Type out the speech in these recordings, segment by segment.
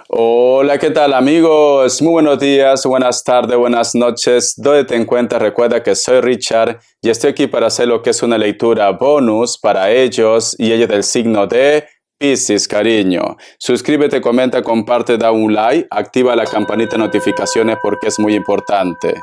Hola, ¿qué tal amigos? Muy buenos días, buenas tardes, buenas noches. ¿Dónde te encuentras? Recuerda que soy Richard y estoy aquí para hacer lo que es una lectura bonus para ellos y ellos del signo de Piscis, cariño. Suscríbete, comenta, comparte, da un like, activa la campanita de notificaciones porque es muy importante.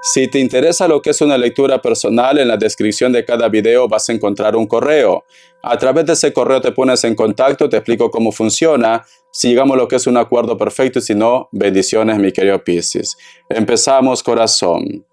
Si te interesa lo que es una lectura personal, en la descripción de cada video vas a encontrar un correo. A través de ese correo te pones en contacto, te explico cómo funciona, si llegamos a lo que es un acuerdo perfecto y si no, bendiciones, mi querido Piscis. Empezamos, corazón.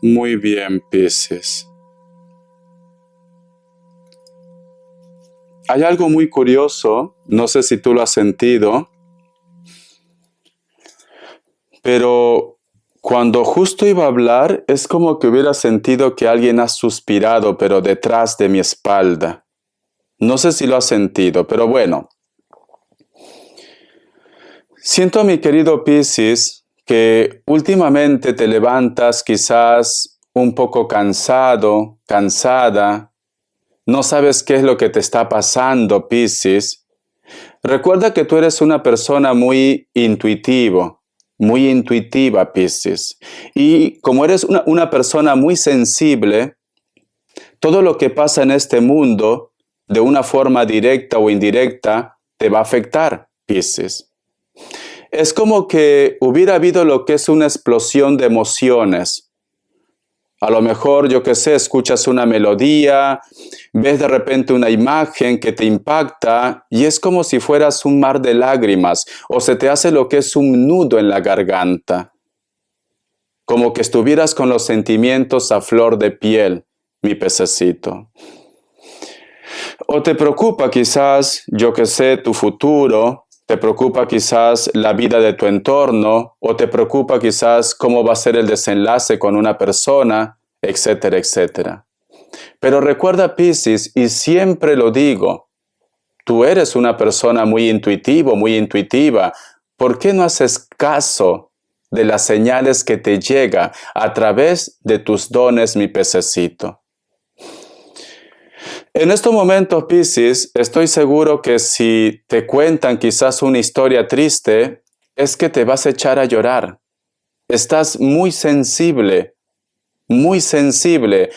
Muy bien, Piscis. Hay algo muy curioso, no sé si tú lo has sentido, pero cuando justo iba a hablar, es como que hubiera sentido que alguien ha suspirado, pero detrás de mi espalda. No sé si lo has sentido, pero bueno. Siento, mi querido Piscis, que últimamente te levantas quizás un poco cansado, cansada. No sabes qué es lo que te está pasando, Piscis. Recuerda que tú eres una persona muy intuitiva, Piscis. Y como eres una persona muy sensible, todo lo que pasa en este mundo, de una forma directa o indirecta, te va a afectar, Piscis. Es como que hubiera habido lo que es una explosión de emociones. A lo mejor, yo qué sé, escuchas una melodía, ves de repente una imagen que te impacta y es como si fueras un mar de lágrimas o se te hace lo que es un nudo en la garganta. Como que estuvieras con los sentimientos a flor de piel, mi pececito. O te preocupa quizás, yo qué sé, tu futuro, te preocupa quizás la vida de tu entorno, o te preocupa quizás cómo va a ser el desenlace con una persona, etcétera, etcétera. Pero recuerda, Piscis, y siempre lo digo, tú eres una persona muy intuitivo, muy intuitiva. ¿Por qué no haces caso de las señales que te llega a través de tus dones, mi pececito? En estos momentos, Piscis, estoy seguro que si te cuentan quizás una historia triste, es que te vas a echar a llorar. Estás muy sensible, muy sensible.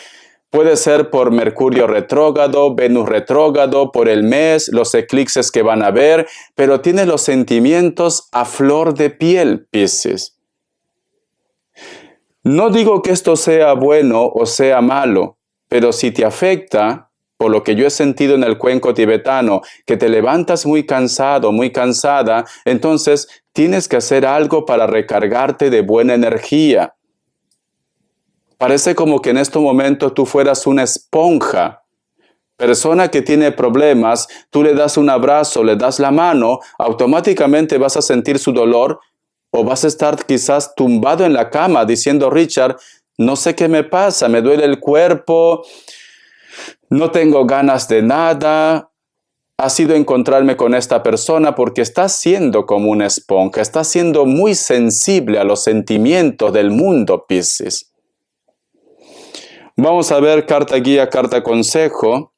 Puede ser por Mercurio retrógrado, Venus retrógrado, por el mes, los eclipses que van a haber, pero tienes los sentimientos a flor de piel, Piscis. No digo que esto sea bueno o sea malo, pero si te afecta, por lo que yo he sentido en el cuenco tibetano, que te levantas muy cansado, muy cansada, entonces tienes que hacer algo para recargarte de buena energía. Parece como que en estos momentos tú fueras una esponja. Persona que tiene problemas, tú le das un abrazo, le das la mano, automáticamente vas a sentir su dolor o vas a estar quizás tumbado en la cama diciendo, Richard, no sé qué me pasa, me duele el cuerpo, no tengo ganas de nada. Ha sido encontrarme con esta persona porque está siendo como una esponja, está siendo muy sensible a los sentimientos del mundo, Piscis. Vamos a ver carta guía, carta consejo,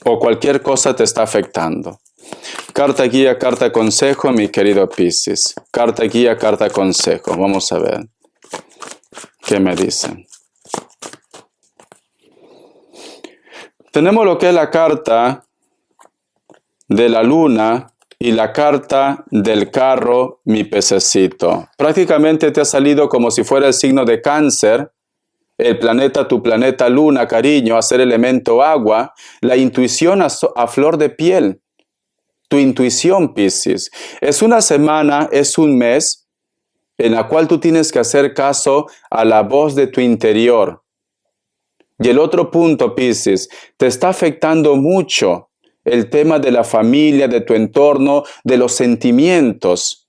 o cualquier cosa te está afectando. Carta guía, carta consejo, mi querido Piscis. Carta guía, carta consejo. Vamos a ver qué me dicen. Tenemos lo que es la carta de la luna y la carta del carro, mi pececito. Prácticamente te ha salido como si fuera el signo de Cáncer. El planeta, tu planeta luna, cariño, a ser elemento agua, la intuición a flor de piel. tu intuición, Piscis. Es una semana, es un mes en la cual tú tienes que hacer caso a la voz de tu interior. Y el otro punto, Piscis, te está afectando mucho el tema de la familia, de tu entorno, de los sentimientos.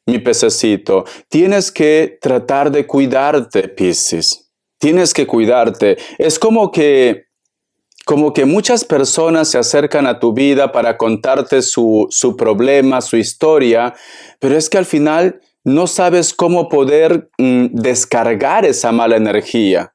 Mi pececito, tienes que tratar de cuidarte, Piscis. Tienes que cuidarte. Es como que muchas personas se acercan a tu vida para contarte su problema, su historia, pero es que al final no sabes cómo poder descargar esa mala energía.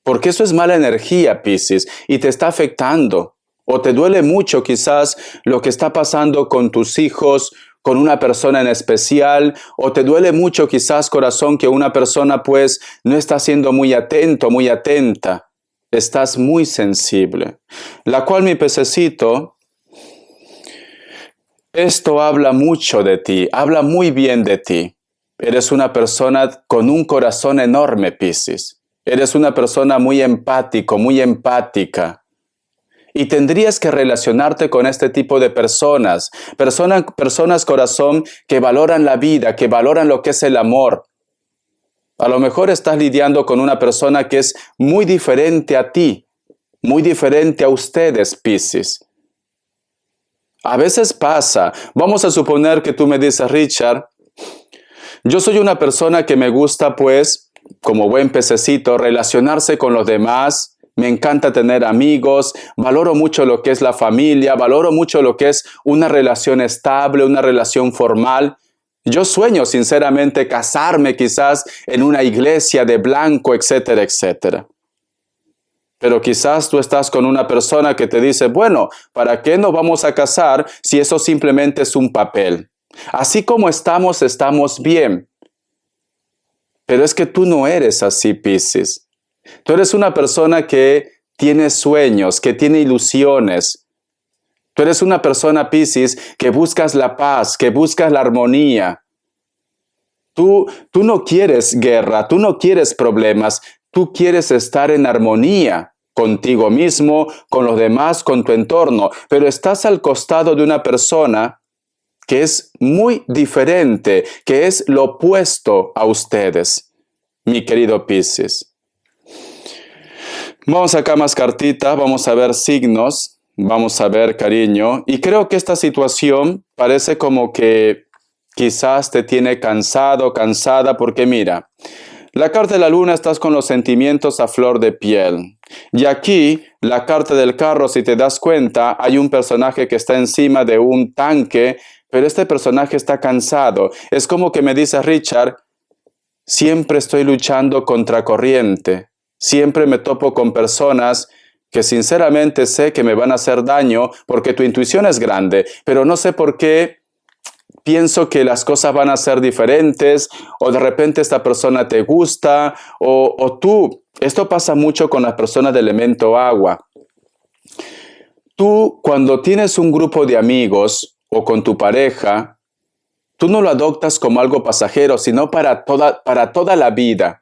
Porque eso es mala energía, Piscis, y te está afectando. O te duele mucho quizás lo que está pasando con tus hijos, con una persona en especial, o te duele mucho quizás, corazón, que una persona pues no está siendo muy atento, muy atenta. Estás muy sensible. La cual, mi pececito, esto habla mucho de ti, habla muy bien de ti. Eres una persona con un corazón enorme, Piscis. Eres una persona muy empático, muy empática. Y tendrías que relacionarte con este tipo de personas. Personas, corazón, que valoran la vida, que valoran lo que es el amor. A lo mejor estás lidiando con una persona que es muy diferente a ti, muy diferente a ustedes, Piscis. A veces pasa, vamos a suponer que tú me dices, Richard, yo soy una persona que me gusta, pues, como buen pececito, relacionarse con los demás. Me encanta tener amigos, valoro mucho lo que es la familia, valoro mucho lo que es una relación estable, una relación formal. Yo sueño sinceramente casarme quizás en una iglesia de blanco, etcétera, etcétera. Pero quizás tú estás con una persona que te dice, bueno, ¿para qué nos vamos a casar si eso simplemente es un papel? Así como estamos, estamos bien. Pero es que tú no eres así, Piscis. Tú eres una persona que tiene sueños, que tiene ilusiones. Tú eres una persona, Piscis, que buscas la paz, que buscas la armonía. Tú no quieres guerra, tú no quieres problemas, tú quieres estar en armonía contigo mismo, con los demás, con tu entorno, pero estás al costado de una persona que es muy diferente, que es lo opuesto a ustedes, mi querido Piscis. Vamos acá más cartitas, vamos a ver signos, vamos a ver cariño, y creo que esta situación parece como que quizás te tiene cansado, cansada, porque mira, la carta de la luna estás con los sentimientos a flor de piel. Y aquí, la carta del carro, si te das cuenta, hay un personaje que está encima de un tanque, pero este personaje está cansado. Es como que me dice Richard, siempre estoy luchando contra corriente. Siempre me topo con personas que sinceramente sé que me van a hacer daño porque tu intuición es grande, pero no sé por qué pienso que las cosas van a ser diferentes, o de repente esta persona te gusta, o tú. Esto pasa mucho con las personas de elemento agua. Tú, cuando tienes un grupo de amigos o con tu pareja, tú no lo adoptas como algo pasajero, sino para toda la vida.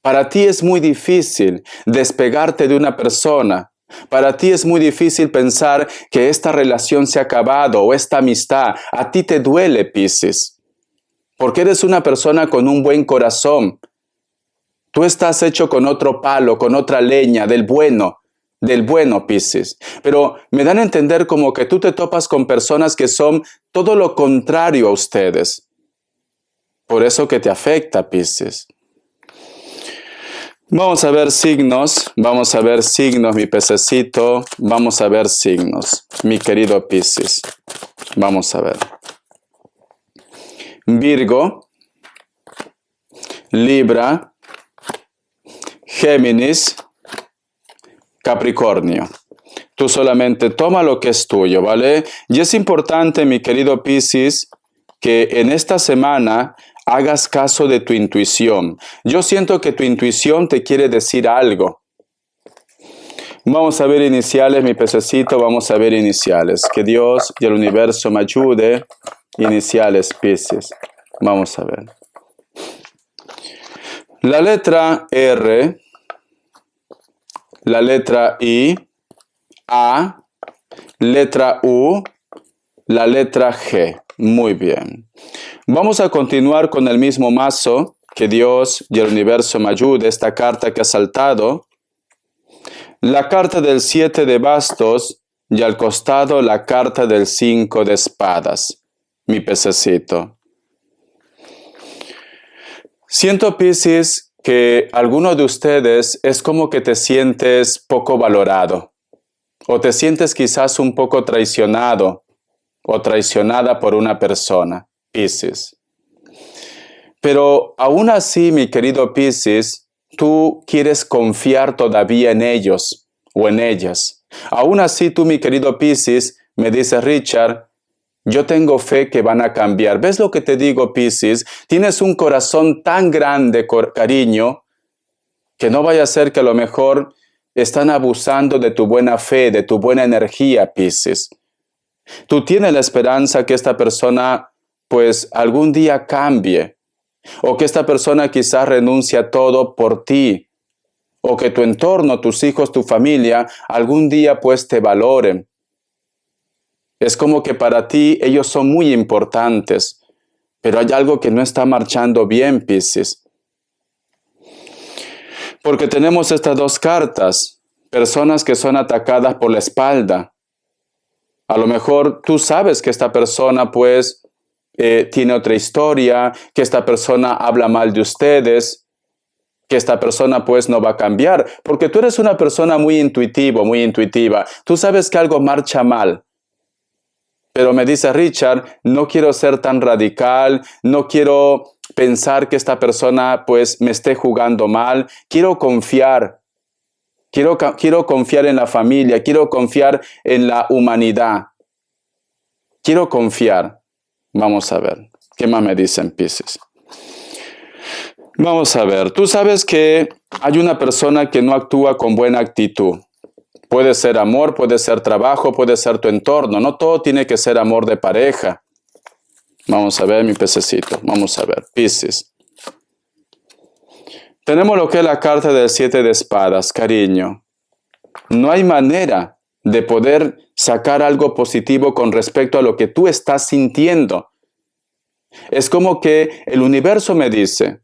Para ti es muy difícil despegarte de una persona. Para ti es muy difícil pensar que esta relación se ha acabado o esta amistad. A ti te duele, Piscis, porque eres una persona con un buen corazón. Tú estás hecho con otro palo, con otra leña, del bueno, Piscis. Pero me dan a entender como que tú te topas con personas que son todo lo contrario a ustedes. Por eso que te afecta, Piscis. Vamos a ver signos, mi pececito, vamos a ver signos, mi querido Piscis. Vamos a ver. Virgo, Libra, Géminis, Capricornio. Tú solamente toma lo que es tuyo, ¿vale? Y es importante, mi querido Piscis, que en esta semana hagas caso de tu intuición. Yo siento que tu intuición te quiere decir algo. Vamos a ver iniciales, mi pececito, vamos a ver iniciales. Que Dios y el universo me ayude. Iniciales, Piscis. Vamos a ver. La letra R, la letra I, A, letra U, La letra G. Muy bien. Vamos a continuar con el mismo mazo. Que Dios y el universo me ayude. Esta carta que ha saltado. La carta del 7 de bastos y al costado la carta del 5 de espadas. Mi pececito. Siento, Piscis, que alguno de ustedes es como que te sientes poco valorado. O te sientes quizás un poco traicionado o traicionada por una persona, Piscis. Pero aún así, mi querido Piscis, tú quieres confiar todavía en ellos o en ellas. Aún así, tú, mi querido Piscis, me dice Richard, yo tengo fe que van a cambiar. ¿Ves lo que te digo, Piscis? Tienes un corazón tan grande, cariño, que no vaya a ser que a lo mejor están abusando de tu buena fe, de tu buena energía, Piscis. Tú tienes la esperanza que esta persona, pues, algún día cambie. O que esta persona quizás renuncie a todo por ti. O que tu entorno, tus hijos, tu familia, algún día pues te valoren. Es como que para ti ellos son muy importantes. Pero hay algo que no está marchando bien, Piscis. Porque tenemos estas dos cartas. Personas que son atacadas por la espalda. A lo mejor tú sabes que esta persona pues tiene otra historia, que esta persona habla mal de ustedes, que esta persona pues no va a cambiar, porque tú eres una persona muy intuitiva. Tú sabes que algo marcha mal. Pero me dice Richard, no quiero ser tan radical, no quiero pensar que esta persona pues me esté jugando mal, quiero confiar. Quiero confiar en la familia, quiero confiar en la humanidad. Quiero confiar. Vamos a ver, ¿qué más me dicen, Piscis? Vamos a ver, tú sabes que hay una persona que no actúa con buena actitud. Puede ser amor, puede ser trabajo, puede ser tu entorno. No todo tiene que ser amor de pareja. Vamos a ver, mi pececito, vamos a ver, Piscis. Tenemos lo que es la carta del 7 de espadas, cariño. No hay manera de poder sacar algo positivo con respecto a lo que tú estás sintiendo. Es como que el universo me dice,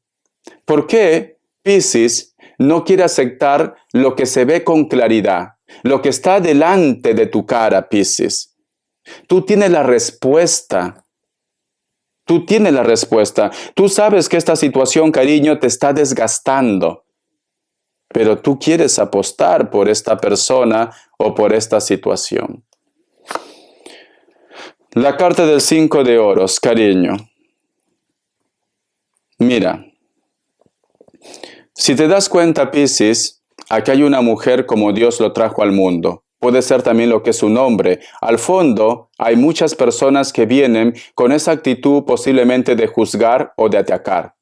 ¿por qué Piscis no quiere aceptar lo que se ve con claridad? Lo que está delante de tu cara, Piscis. Tú tienes la respuesta. Tú tienes la respuesta. Tú sabes que esta situación, cariño, te está desgastando. Pero tú quieres apostar por esta persona o por esta situación. La carta del 5 de oros, cariño. Mira, si te das cuenta, Piscis, aquí hay una mujer como Dios lo trajo al mundo. Puede ser también lo que es su nombre. Al fondo, hay muchas personas que vienen con esa actitud posiblemente de juzgar o de atacar.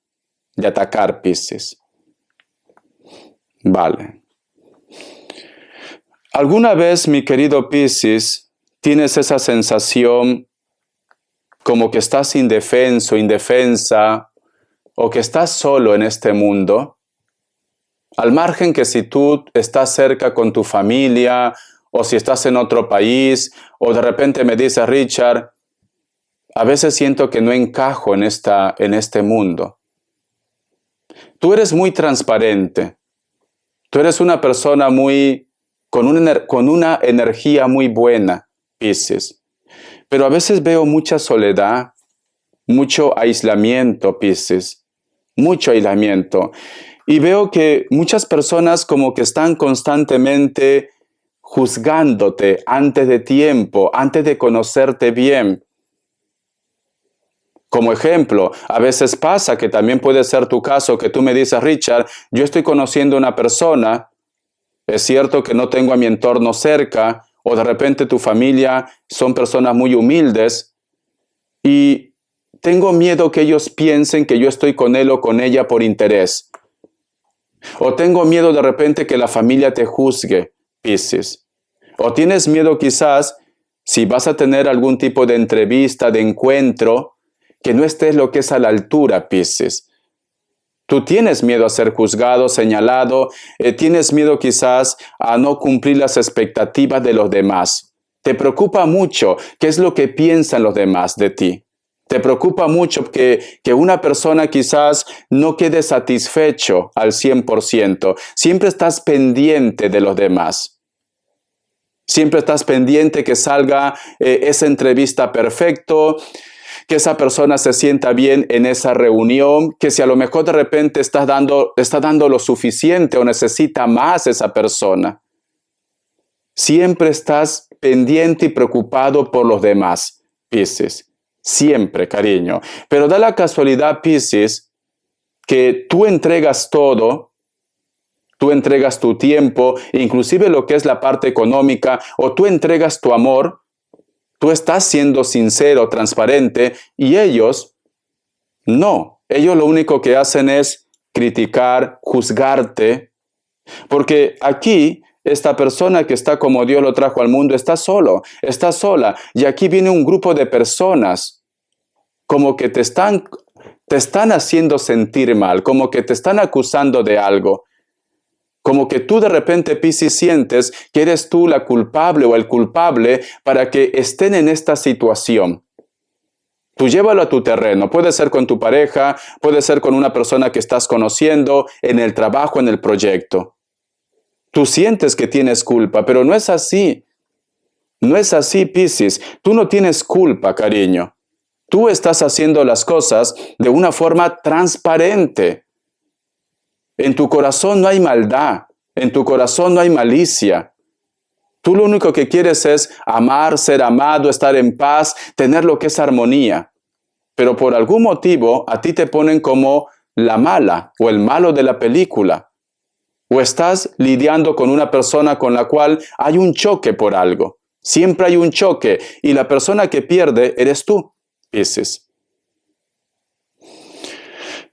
De atacar, Piscis. Vale. ¿Alguna vez, mi querido Piscis, tienes esa sensación como que estás indefenso, indefensa, o que estás solo en este mundo? Al margen que si tú estás cerca con tu familia, o si estás en otro país, o de repente me dice Richard, a veces siento que no encajo en este mundo. Tú eres muy transparente. Tú eres una persona con una energía muy buena, Piscis. Pero a veces veo mucha soledad, mucho aislamiento, Piscis. Mucho aislamiento. Y veo que muchas personas como que están constantemente juzgándote antes de tiempo, antes de conocerte bien. Como ejemplo, a veces pasa que también puede ser tu caso que tú me dices, Richard, yo estoy conociendo a una persona, es cierto que no tengo a mi entorno cerca, o de repente tu familia son personas muy humildes, y tengo miedo que ellos piensen que yo estoy con él o con ella por interés. O tengo miedo de repente que la familia te juzgue, Piscis. O tienes miedo quizás, si vas a tener algún tipo de entrevista, de encuentro, que no estés lo que es a la altura, Piscis. Tú tienes miedo a ser juzgado, señalado, tienes miedo quizás a no cumplir las expectativas de los demás. Te preocupa mucho qué es lo que piensan los demás de ti. Te preocupa mucho que una persona quizás no quede satisfecho al 100%. Siempre estás pendiente de los demás. Siempre estás pendiente que salga esa entrevista perfecto, que esa persona se sienta bien en esa reunión, que si a lo mejor de repente está dando lo suficiente o necesita más esa persona. Siempre estás pendiente y preocupado por los demás, Piscis. Siempre, cariño. Pero da la casualidad, Piscis, que tú entregas todo, tú entregas tu tiempo, inclusive lo que es la parte económica, o tú entregas tu amor, tú estás siendo sincero, transparente, y ellos, no. Ellos lo único que hacen es criticar, juzgarte, porque aquí esta persona que está como Dios lo trajo al mundo está solo, está sola. Y aquí viene un grupo de personas como que te están haciendo sentir mal, como que te están acusando de algo. Como que tú de repente, Piscis, sientes que eres tú la culpable o el culpable para que estén en esta situación. Tú llévalo a tu terreno. Puede ser con tu pareja, puede ser con una persona que estás conociendo, en el trabajo, en el proyecto. Tú sientes que tienes culpa, pero no es así. No es así, Piscis. Tú no tienes culpa, cariño. Tú estás haciendo las cosas de una forma transparente. En tu corazón no hay maldad. En tu corazón no hay malicia. Tú lo único que quieres es amar, ser amado, estar en paz, tener lo que es armonía. Pero por algún motivo a ti te ponen como la mala o el malo de la película. O estás lidiando con una persona con la cual hay un choque por algo. Siempre hay un choque y la persona que pierde eres tú, Piscis.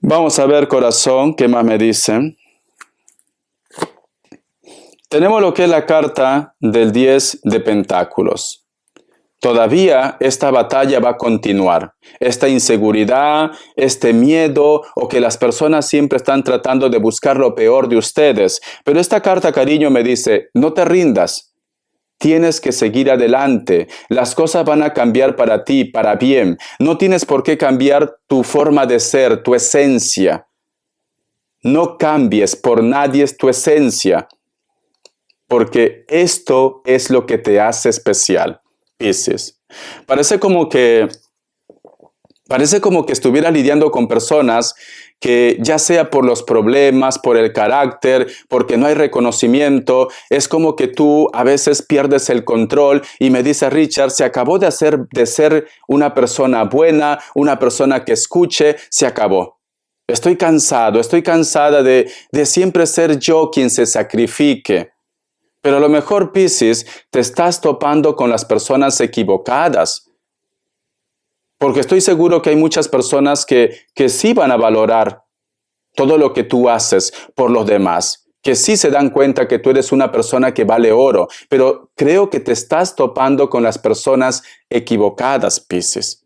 Vamos a ver, corazón, ¿qué más me dicen? Tenemos lo que es la carta del 10 de Pentáculos. Todavía esta batalla va a continuar. Esta inseguridad, este miedo o que las personas siempre están tratando de buscar lo peor de ustedes. Pero esta carta, cariño, me dice, no te rindas. Tienes que seguir adelante. Las cosas van a cambiar para ti, para bien. No tienes por qué cambiar tu forma de ser, tu esencia. No cambies por nadie tu esencia, porque esto es lo que te hace especial. Piscis. Parece como que estuviera lidiando con personas que ya sea por los problemas, por el carácter, porque no hay reconocimiento, es como que tú a veces pierdes el control y me dice Richard, se acabó de ser una persona buena, una persona que escuche, se acabó. Estoy cansada de siempre ser yo quien se sacrifique. Pero a lo mejor, Piscis, te estás topando con las personas equivocadas. Porque estoy seguro que hay muchas personas que sí van a valorar todo lo que tú haces por los demás. Que sí se dan cuenta que tú eres una persona que vale oro. Pero creo que te estás topando con las personas equivocadas, Piscis.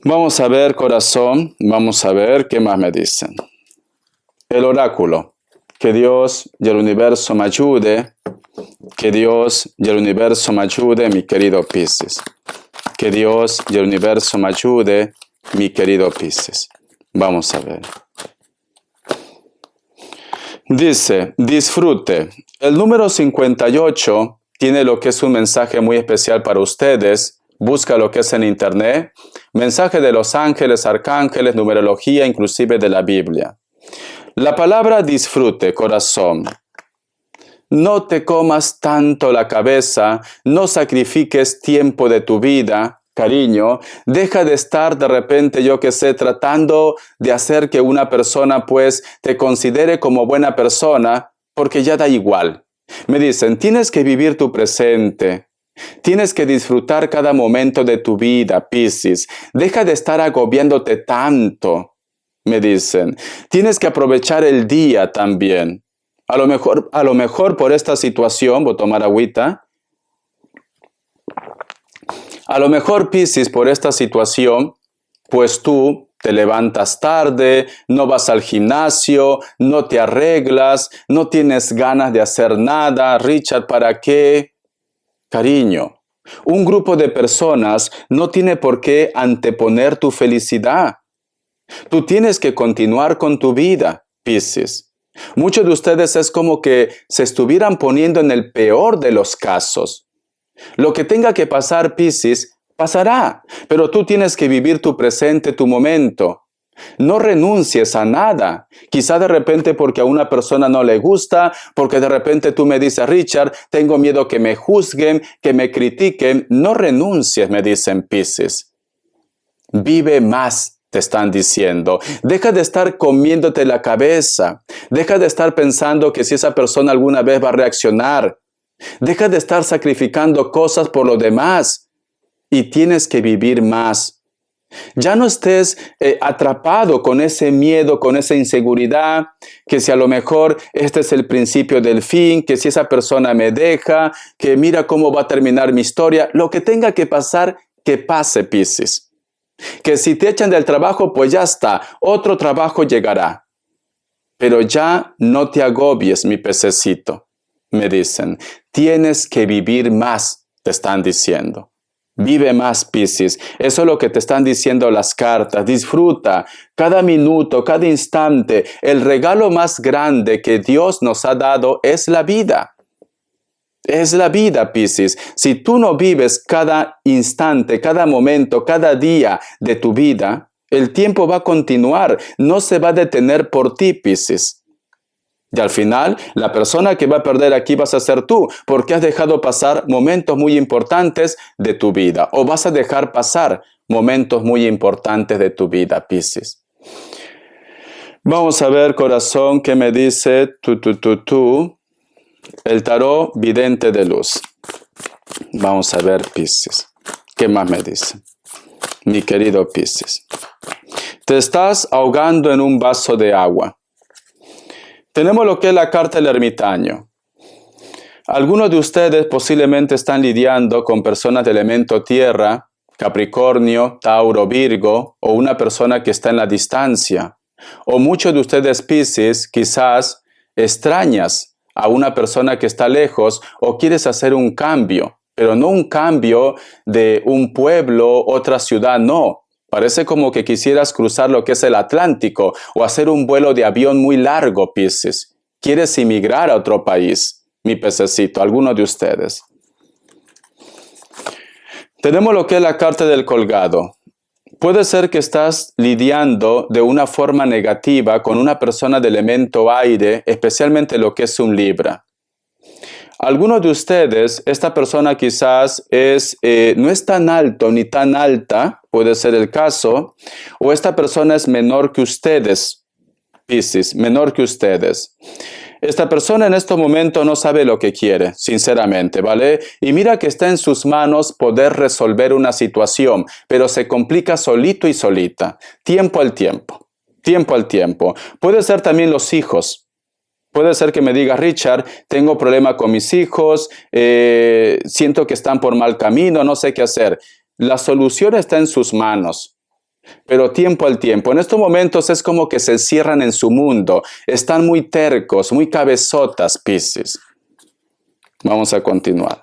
Vamos a ver, corazón. Vamos a ver qué más me dicen. El oráculo. Que Dios y el universo me ayude. Que Dios y el universo me ayude, mi querido Piscis. Que Dios y el universo me ayude, mi querido Piscis. Vamos a ver. Dice, disfrute. El número 58 tiene lo que es un mensaje muy especial para ustedes. Busca lo que es en internet. Mensaje de los ángeles, arcángeles, numerología, inclusive de la Biblia. La palabra disfrute, corazón. No te comas tanto la cabeza, no sacrifiques tiempo de tu vida, cariño. Deja de estar de repente, yo que sé, tratando de hacer que una persona pues te considere como buena persona, porque ya da igual. Me dicen, tienes que vivir tu presente. Tienes que disfrutar cada momento de tu vida, Piscis. Deja de estar agobiándote tanto. Me dicen, tienes que aprovechar el día también. A lo mejor por esta situación, voy a tomar agüita. A lo mejor, Piscis, por esta situación, pues tú te levantas tarde, no vas al gimnasio, no te arreglas, no tienes ganas de hacer nada. Richard, ¿para qué? Cariño, un grupo de personas no tiene por qué anteponer tu felicidad. Tú tienes que continuar con tu vida, Piscis. Muchos de ustedes es como que se estuvieran poniendo en el peor de los casos. Lo que tenga que pasar, Piscis, pasará, pero tú tienes que vivir tu presente, tu momento. No renuncies a nada. Quizá de repente porque a una persona no le gusta, porque de repente tú me dices, Richard, tengo miedo que me juzguen, que me critiquen. No renuncies, me dicen Piscis. Vive más, te están diciendo. Deja de estar comiéndote la cabeza. Deja de estar pensando que si esa persona alguna vez va a reaccionar. Deja de estar sacrificando cosas por lo demás. Y tienes que vivir más. Ya no estés atrapado con ese miedo, con esa inseguridad, que si a lo mejor este es el principio del fin, que si esa persona me deja, que mira cómo va a terminar mi historia. Lo que tenga que pasar, que pase, Piscis. Que si te echan del trabajo, pues ya está, otro trabajo llegará. Pero ya no te agobies, mi pececito, me dicen. Tienes que vivir más, te están diciendo. Vive más, Piscis. Eso es lo que te están diciendo las cartas. Disfruta cada minuto, cada instante. El regalo más grande que Dios nos ha dado es la vida. Es la vida, Piscis. Si tú no vives cada instante, cada momento, cada día de tu vida, el tiempo va a continuar. No se va a detener por ti, Piscis. Y al final, la persona que va a perder aquí vas a ser tú, porque has dejado pasar momentos muy importantes de tu vida, o vas a dejar pasar momentos muy importantes de tu vida, Piscis. Vamos a ver, corazón, qué me dice el tarot vidente de luz. Vamos a ver, Piscis. ¿Qué más me dice? Mi querido Piscis. Te estás ahogando en un vaso de agua. Tenemos lo que es la carta del ermitaño. Algunos de ustedes posiblemente están lidiando con personas de elemento tierra, Capricornio, Tauro, Virgo, o una persona que está en la distancia. O muchos de ustedes, Piscis, quizás extrañas a una persona que está lejos o quieres hacer un cambio, pero no un cambio de un pueblo, otra ciudad, no. Parece como que quisieras cruzar lo que es el Atlántico o hacer un vuelo de avión muy largo, Piscis. Quieres emigrar a otro país, mi pececito, alguno de ustedes. Tenemos lo que es la carta del colgado. Puede ser que estás lidiando de una forma negativa con una persona de elemento aire, especialmente lo que es un Libra. Algunos de ustedes, esta persona quizás no es tan alto ni tan alta, puede ser el caso, o esta persona es menor que ustedes, Piscis, menor que ustedes. Esta persona en este momento no sabe lo que quiere, sinceramente, ¿vale? Y mira que está en sus manos poder resolver una situación, pero se complica solito y solita, tiempo al tiempo, tiempo al tiempo. Puede ser también los hijos. Puede ser que me diga, Richard, tengo problema con mis hijos, siento que están por mal camino, no sé qué hacer. La solución está en sus manos, pero tiempo al tiempo. En estos momentos es como que se cierran en su mundo, están muy tercos, muy cabezotas, Piscis. Vamos a continuar.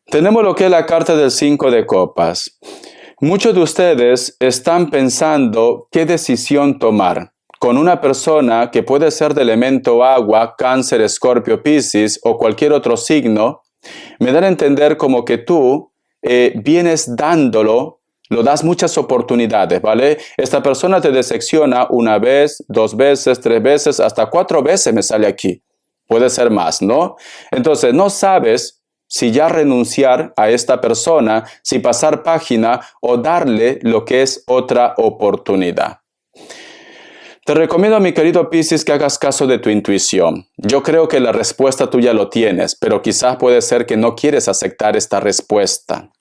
Tenemos lo que es la carta del 5 de copas. Muchos de ustedes están pensando qué decisión tomar con una persona que puede ser de elemento agua, Cáncer, Escorpio, Piscis o cualquier otro signo. Me dan a entender como que tú vienes dándolo, lo das muchas oportunidades, ¿vale? Esta persona te decepciona una vez, 2 veces, 3 veces, hasta 4 veces me sale aquí. Puede ser más, ¿no? Entonces, no sabes si ya renunciar a esta persona, si pasar página o darle lo que es otra oportunidad. Te recomiendo, mi querido Piscis, que hagas caso de tu intuición. Yo creo que la respuesta tú ya lo tienes, pero quizás puede ser que no quieres aceptar esta respuesta.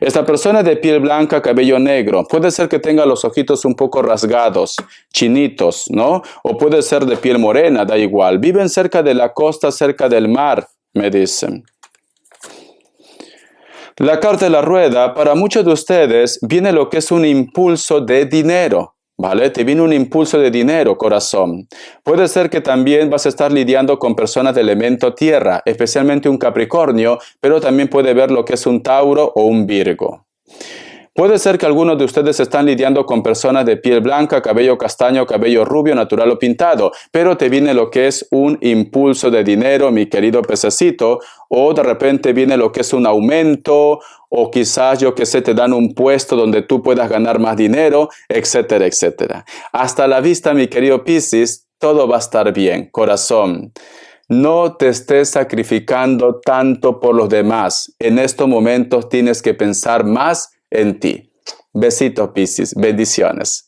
Esta persona de piel blanca, cabello negro, puede ser que tenga los ojitos un poco rasgados, chinitos, ¿no? O puede ser de piel morena, da igual. Viven cerca de la costa, cerca del mar, me dicen. La carta de la rueda, para muchos de ustedes, viene lo que es un impulso de dinero. ¿vale? Te viene un impulso de dinero, corazón. Puede ser que también vas a estar lidiando con personas de elemento tierra, especialmente un Capricornio, pero también puede ver lo que es un Tauro o un Virgo. Puede ser que algunos de ustedes están lidiando con personas de piel blanca, cabello castaño, cabello rubio, natural o pintado, pero te viene lo que es un impulso de dinero, mi querido pececito, o de repente viene lo que es un aumento, o quizás, yo que sé, te dan un puesto donde tú puedas ganar más dinero, etcétera, etcétera. Hasta la vista, mi querido Piscis, todo va a estar bien, corazón. No te estés sacrificando tanto por los demás. En estos momentos tienes que pensar más en ti. Besitos, Piscis. Bendiciones.